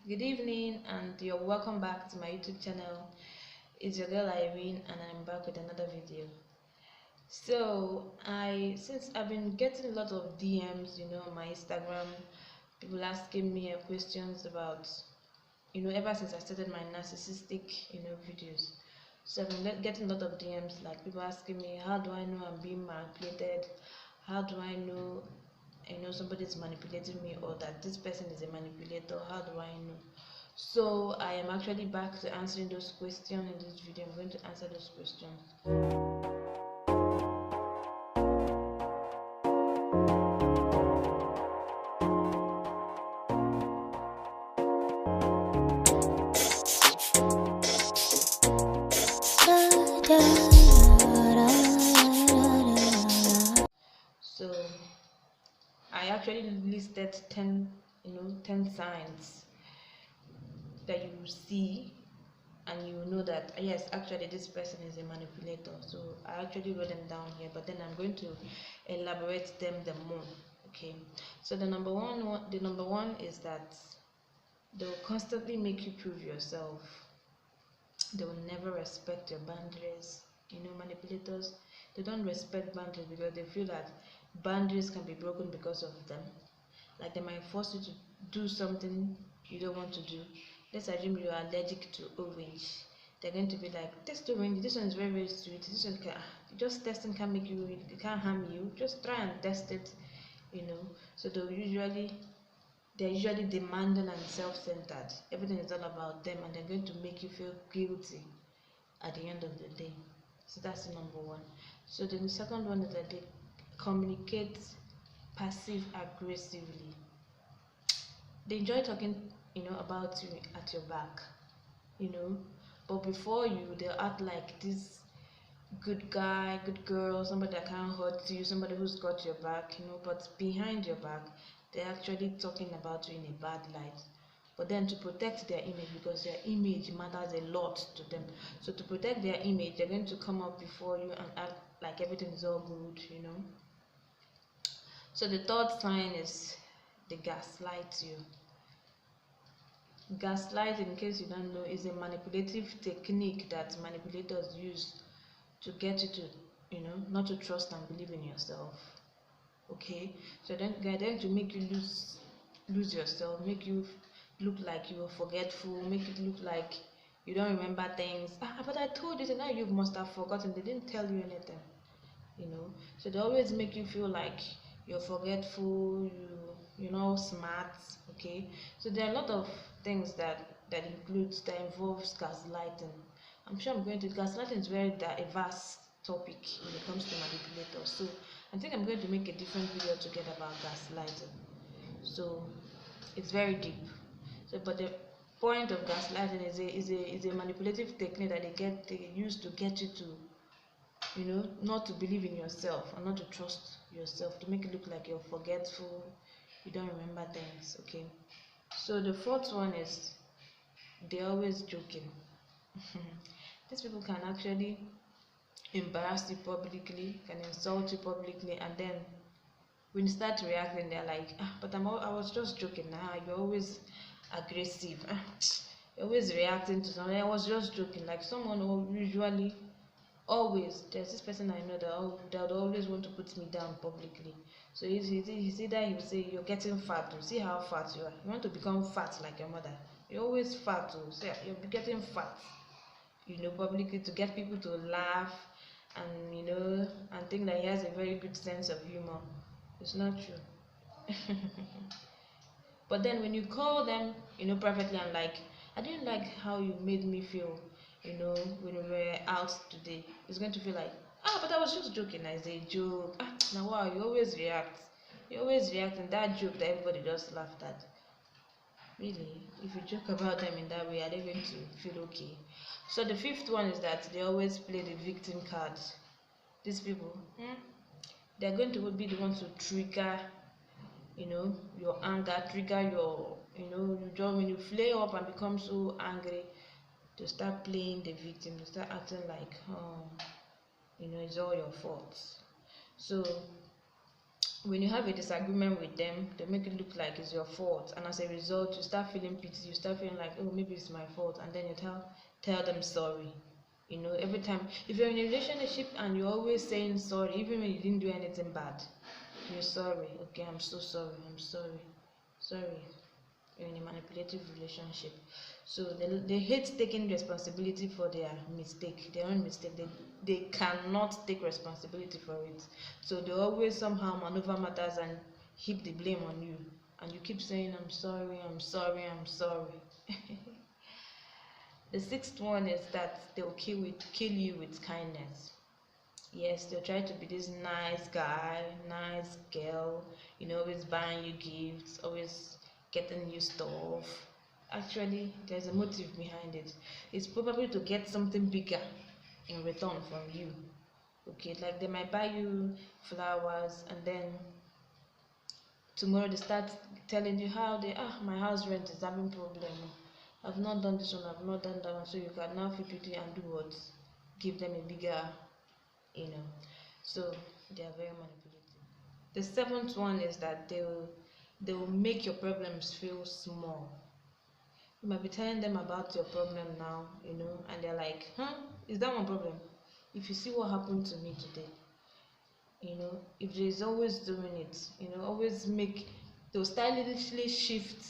Good evening, and you're welcome back to my YouTube channel. It's your girl Irene, and I'm back with another video. Since I've been getting a lot of DMs, on my Instagram, people asking me questions about, ever since I started my narcissistic, videos. So I've been getting a lot of DMs, like people asking me, how do I know I'm being manipulated? How do I know somebody's manipulating me, or that this person is a manipulator? How do I know? So I am actually back to answering those questions in this video. I'm going to answer those questions. So I actually listed 10 signs that you see, and you know that yes, actually this person is a manipulator. So I actually wrote them down here, but then I'm going to elaborate them the more. Okay, so the number one is that they'll constantly make you prove yourself. They will never respect your boundaries. Manipulators, they don't respect boundaries because they feel that boundaries can be broken because of them. Like they might force you to do something you don't want to do. Let's assume you are allergic to orange. They're going to be like, test orange, this one is very, very sweet, this one can, just testing can't make you, it can't harm you, just try and test it. So they're usually demanding and self-centered. Everything is all about them, and they're going to make you feel guilty at the end of the day. So that's the number one. So then the second one is that they communicate passive aggressively. They enjoy talking about you at your back, but before you, they'll act like this good guy, good girl, somebody that can't hurt you, somebody who's got your back, but behind your back, they're actually talking about you in a bad light. But then to protect their image, because their image matters a lot to them, so to protect their image, they're going to come up before you and act like everything is all good. So the third sign is they gaslight you. Gaslight, in case you don't know, is a manipulative technique that manipulators use to get you to not to trust and believe in yourself. Okay, so then they're going to make you lose yourself, make you look like you're forgetful, make it look like you don't remember things. But I told you, so now you must have forgotten. They didn't tell you anything. So they always make you feel like you're forgetful, you're not smart. Okay, so there are a lot of things that involves gaslighting. I'm sure I'm going to gaslighting is very a vast topic when it comes to manipulators. So I think I'm going to make a different video together about gaslighting. So it's very deep. So but the point of gaslighting is a manipulative technique that they use to get you to not to believe in yourself and not to trust yourself, to make it look like you're forgetful, you don't remember things. Okay, so the fourth one is they're always joking. These people can actually embarrass you publicly, can insult you publicly, and then when you start reacting, they're like, but I was just joking. You're always aggressive. You're always reacting to something. I was just joking. Like someone who usually always, there's this person I know that would always want to put me down publicly. So he's either he will say, you're getting fat, or see how fat you are, you want to become fat like your mother, you're always fat, or say you're getting fat, publicly, to get people to laugh, and and think that he has a very good sense of humor. It's not true. But then when you call them, privately, and like, I didn't like how you made me feel, when we were out today, it's going to feel like, but I was just joking as a joke. Now wow, you always react. You always react in that joke that everybody just laughed at. Really, if you joke about them in that way, are they going to feel okay? So the fifth one is that they always play the victim card. These people, they're going to be the ones to trigger your anger, trigger your you just, when you flare up and become so angry, to start playing the victim, to start acting like it's all your fault. So when you have a disagreement with them, they make it look like it's your fault, and as a result you start feeling pity, you start feeling like, oh, maybe it's my fault, and then you tell them sorry. You know, every time if you're in a relationship and you're always saying sorry even when you didn't do anything bad, you're sorry, okay, I'm so sorry, I'm sorry, sorry. You're in a manipulative relationship. So they hate taking responsibility for their mistake, their own mistake. They cannot take responsibility for it. So they always somehow maneuver matters and heap the blame on you. And you keep saying, I'm sorry, I'm sorry, I'm sorry. The sixth one is that they'll kill you with kindness. Yes, they'll try to be this nice guy, nice girl, you know, always buying you gifts, always getting you stuff. Actually, there's a motive behind it. It's probably to get something bigger in return from you. Okay, like they might buy you flowers and then tomorrow they start telling you how my house rent is having problem. I've not done this one, I've not done that one, so you can now feel pity and do what? Give them a bigger, you know. So they are very manipulative. The seventh one is that they will make your problems feel small. You might be telling them about your problem now, you know, and they're like, huh, is that one problem? If you see what happened to me today, you know, if there's always doing it, you know, always they'll stylishly shift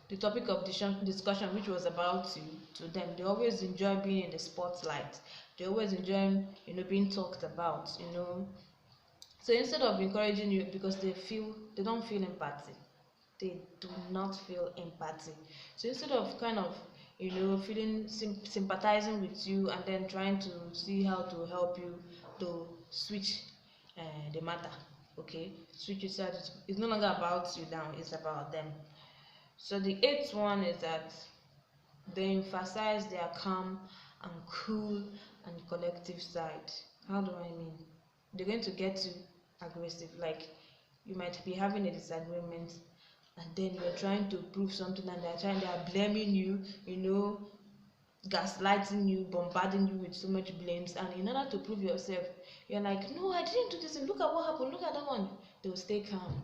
the topic of discussion, which was about you, to them. They always enjoy being in the spotlight. They always enjoy, you know, being talked about, you know. So instead of encouraging you, because they don't feel empathy, they do not feel empathy. So instead of kind of, you know, feeling sympathizing with you and then trying to see how to help you, to switch the matter. Okay, switch it so it's no longer about you now, it's about them. So the eighth one is that they emphasize their calm and cool and collective side. How do I mean? They're going to get you aggressive. Like you might be having a disagreement and then you're trying to prove something and they are blaming you, you know, gaslighting you, bombarding you with so much blames, and in order to prove yourself, you're like, no, I didn't do this, and look at what happened, look at that one. They'll stay calm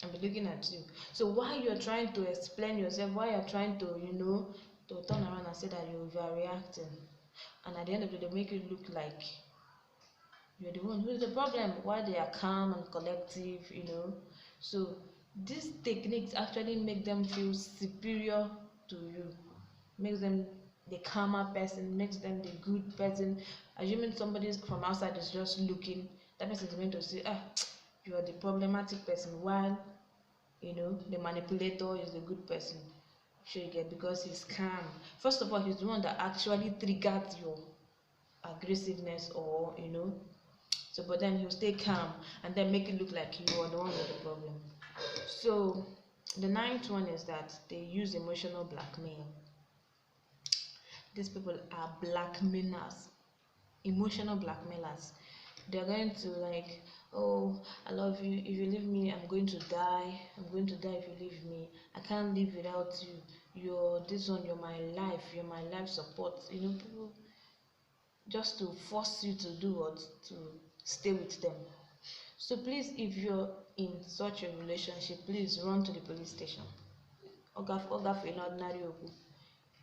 and be looking at you. So while you're trying to explain yourself, while you're trying to, you know, they'll turn around and say that you're overreacting, and at the end of the day, they'll make it look like you're the one who's the problem, while they are calm and collective, you know. So these techniques actually make them feel superior to you, makes them the calmer person, makes them the good person. Assuming somebody from outside is just looking, that person is going to say, you are the problematic person, while, you know, the manipulator is the good person. Sure you get, because he's calm. First of all, he's the one that actually triggered your aggressiveness, or, you know. So but then he'll stay calm and then make it look like you are the one with the problem. So the ninth one is that they use emotional blackmail. These people are blackmailers, emotional blackmailers. They're going to like, oh, I love you, if you leave me I'm going to die, I'm going to die if you leave me, I can't live without you, you're this one, you're my life, you're my life support. You know, people just to force you to do what, to stay with them. So please, if you're in such a relationship, please run to the police station. Oga for an ordinary oku.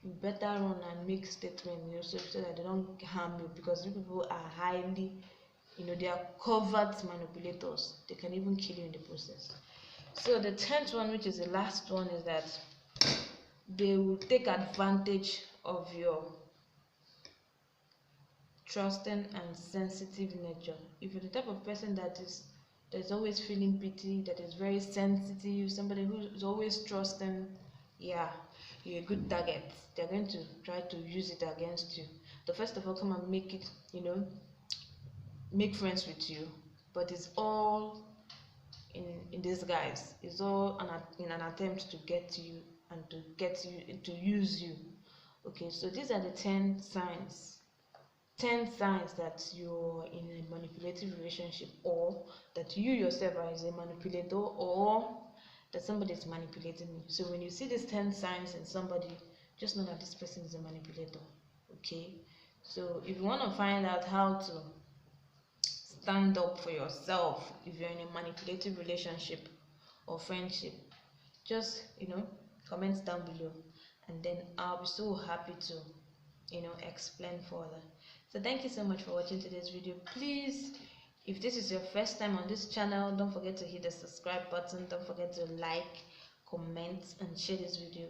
You better run and make statement, you know, so that they don't harm you, because these people are highly, you know, they are covert manipulators. They can even kill you in the process. So the 10th one, which is the last one, is that they will take advantage of your trusting and sensitive nature. If you're the type of person that's always feeling pity, that is very sensitive, somebody who's always trusting, yeah, you're a good target. They're going to try to use it against you. So first of all, come and make it, you know, make friends with you, but it's all in disguise. It's all in an attempt to get you and to use you. Okay, so these are the 10 signs that you're in a manipulative relationship, or that you yourself are as a manipulator, or that somebody is manipulating you. So when you see these 10 signs in somebody, just know that this person is a manipulator. Okay, so if you want to find out how to stand up for yourself if you're in a manipulative relationship or friendship. Just comment down below, and then I'll be so happy to explain further. So thank you so much for watching today's video. Please, if this is your first time on this channel, don't forget to hit the subscribe button, don't forget to like, comment and share this video.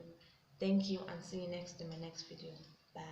Thank you, and see you next in my next video. Bye.